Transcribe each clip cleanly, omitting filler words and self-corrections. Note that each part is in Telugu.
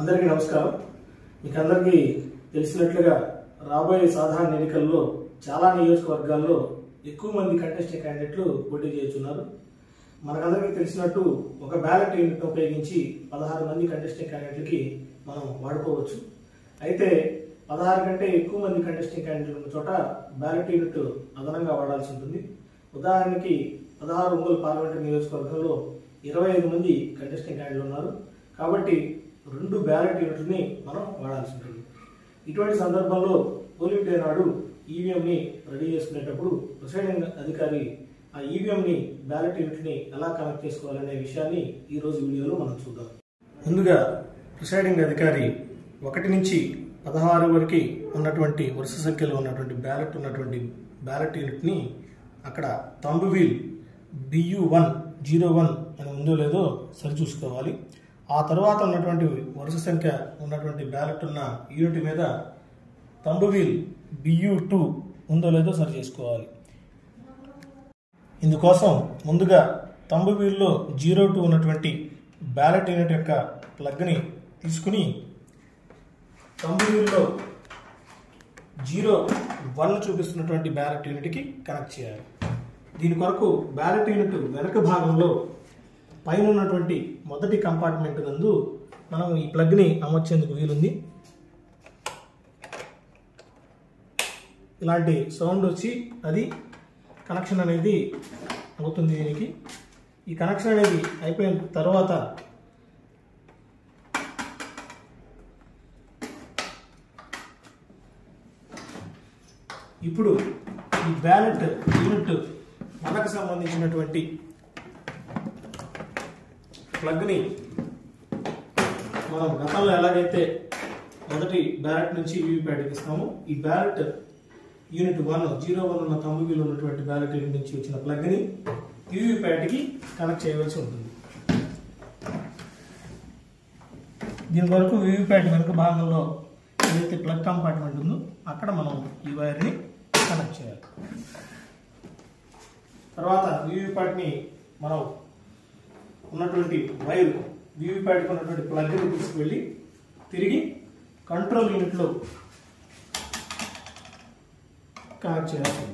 అందరికీ నమస్కారం. మీకు అందరికీ తెలిసినట్లుగా రాబోయే సాధారణ ఎన్నికల్లో చాలా నియోజకవర్గాల్లో ఎక్కువ మంది కంటెస్టింగ్ క్యాండిడేట్లు పోటీ చేస్తున్నారు. మనకందరికీ తెలిసినట్టు ఒక బ్యాలెట్ యూనిట్ ఉపయోగించి 16 మంది కంటెస్టింగ్ క్యాండిడేట్లకి మనం వాడుకోవచ్చు. అయితే 16 కంటే ఎక్కువ మంది కంటెస్టింగ్ క్యాండిడేట్లు ఉన్న చోట బ్యాలెట్ యూనిట్ అదనంగా వాడాల్సి ఉంటుంది. ఉదాహరణకి 16 ఒంగోలు పార్లమెంటు నియోజకవర్గంలో 25 మంది కంటెస్టింగ్ క్యాండిడేట్లు ఉన్నారు. కాబట్టి 2 బ్యాలెట్ యూనిట్లని మనం వాడాల్సి ఉంటుంది. ఇటువంటి సందర్భంలో పోలింగ్ డే నాడు ఈవీఎంని రెడీ చేసుకునేటప్పుడు ప్రిసైడింగ్ అధికారి ఆ ఈవీఎంని బ్యాలెట్ యూనిట్ని ఎలా కనెక్ట్ చేసుకోవాలనే విషయాన్ని ఈరోజు వీడియోలో మనం చూద్దాం. ముందుగా ప్రిసైడింగ్ అధికారి 1 నుంచి 16 వరకు ఉన్నటువంటి వరుస సంఖ్యలో ఉన్నటువంటి బ్యాలెట్ యూనిట్ని అక్కడ థంబ్ వీల్ BU101 అని ఉందో లేదో సరిచూసుకోవాలి. ఆ తర్వాత ఉన్నటువంటి వరుస సంఖ్య ఉన్నటువంటి బ్యాలెట్ ఉన్న యూనిట్ మీద థంబ్ వీల్ BU2 ఉందో లేదో సరి చేసుకోవాలి. ఇందుకోసం ముందుగా థంబ్ వీల్లో 02 ఉన్నటువంటి బ్యాలెట్ యూనిట్ యొక్క ప్లగ్ని తీసుకుని థంబ్ వీల్లో 01 చూపిస్తున్నటువంటి బ్యాలెట్ యూనిట్కి కనెక్ట్ చేయాలి. దీని కొరకు బ్యాలెట్ యూనిట్ వెనక భాగంలో పైన ఉన్నటువంటి మొదటి కంపార్ట్మెంట్ నందు మనం ఈ ప్లగ్ని అమర్చేందుకు వీలుంది. ఇలాంటి సౌండ్ వచ్చి అది కనెక్షన్ అనేది అవుతుంది. దీనికి ఈ కనెక్షన్ అనేది అయిపోయిన తర్వాత ఇప్పుడు ఈ బ్యాలెట్ యూనిట్ మనకు సంబంధించినటువంటి ప్లగ్ని మనం గతంలో ఎలాగైతే మొదటి బ్యాలెట్ నుంచి వీవీప్యాట్కి ఇస్తామో ఈ బ్యాలెట్ యూనిట్ 01 ఉన్న థంబ్ వీల్ ఉన్నటువంటి బ్యాలెట్ యూనిట్ నుంచి వచ్చిన ప్లగ్ని వీవీప్యాట్కి కనెక్ట్ చేయవలసి ఉంటుంది. దీని వరకు వీవీప్యాట్ వెనుక భాగంలో ఏదైతే ప్లగ్ కంపార్ట్మెంట్ ఉందో అక్కడ మనం ఈ వైర్ని కనెక్ట్ చేయాలి. తర్వాత వీవీప్యాట్ని మనం ఉన్నటువంటి వైర్ వీవీప్యాట్కి ఉన్నటువంటి ప్లగ్ని తీసుకువెళ్ళి తిరిగి కంట్రోల్ యూనిట్లో కనెక్ట్ చేయాలి.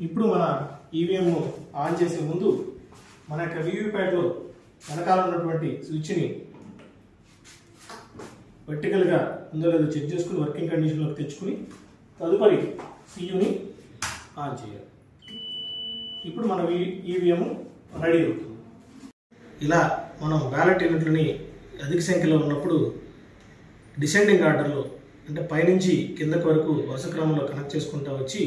ఇప్పుడు మన ఈవీఎం ఆన్ చేసే ముందు మన యొక్క వీవీప్యాట్లో వెనకాల ఉన్నటువంటి స్విచ్ని వర్టికల్గా ఉందో లేదో చెక్ చేసుకుని వర్కింగ్ కండిషన్లోకి తెచ్చుకుని తదుపరి CUని ఆన్ చేయాలి. ఇప్పుడు మన ఈవీఎం రెడీ అవుతుంది. ఇలా మనం బ్యాలెట్ యూనిట్లని అధిక సంఖ్యలో ఉన్నప్పుడు డిసెండింగ్ ఆర్డర్లో అంటే పైనుంచి కిందకి వరకు వరుస క్రమంలో కనెక్ట్ చేసుకుంటూ వచ్చి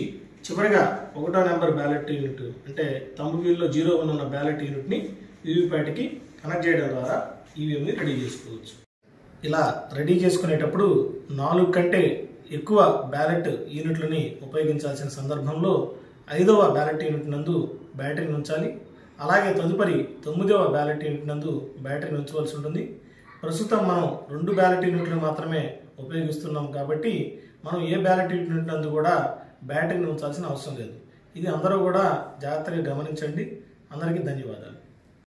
చివరిగా 1వ నెంబర్ బ్యాలెట్ యూనిట్ అంటే థంబ్ వీల్లో 01 ఉన్న బ్యాలెట్ యూనిట్ని వీవీప్యాట్కి కనెక్ట్ చేయడం ద్వారా ఈవీఎంని రెడీ చేసుకోవచ్చు. ఇలా రెడీ చేసుకునేటప్పుడు 4 కంటే ఎక్కువ బ్యాలెట్ యూనిట్లని ఉపయోగించాల్సిన సందర్భంలో 5వ బ్యాలెట్ యూనిట్ నందు బ్యాటరీని ఉంచాలి. అలాగే తదుపరి 9వ బ్యాలెట్ యూనిట్ నందు బ్యాటరీని ఉంచవలసి ఉంటుంది. ప్రస్తుతం మనం 2 బ్యాలెట్ యూనిట్లు మాత్రమే ఉపయోగిస్తున్నాం కాబట్టి మనం ఏ బ్యాలెట్ యూనిట్ నందు కూడా బ్యాటరీని ఉంచాల్సిన అవసరం లేదు. ఇది అందరూ కూడా జాగ్రత్తగా గమనించండి. అందరికీ ధన్యవాదాలు.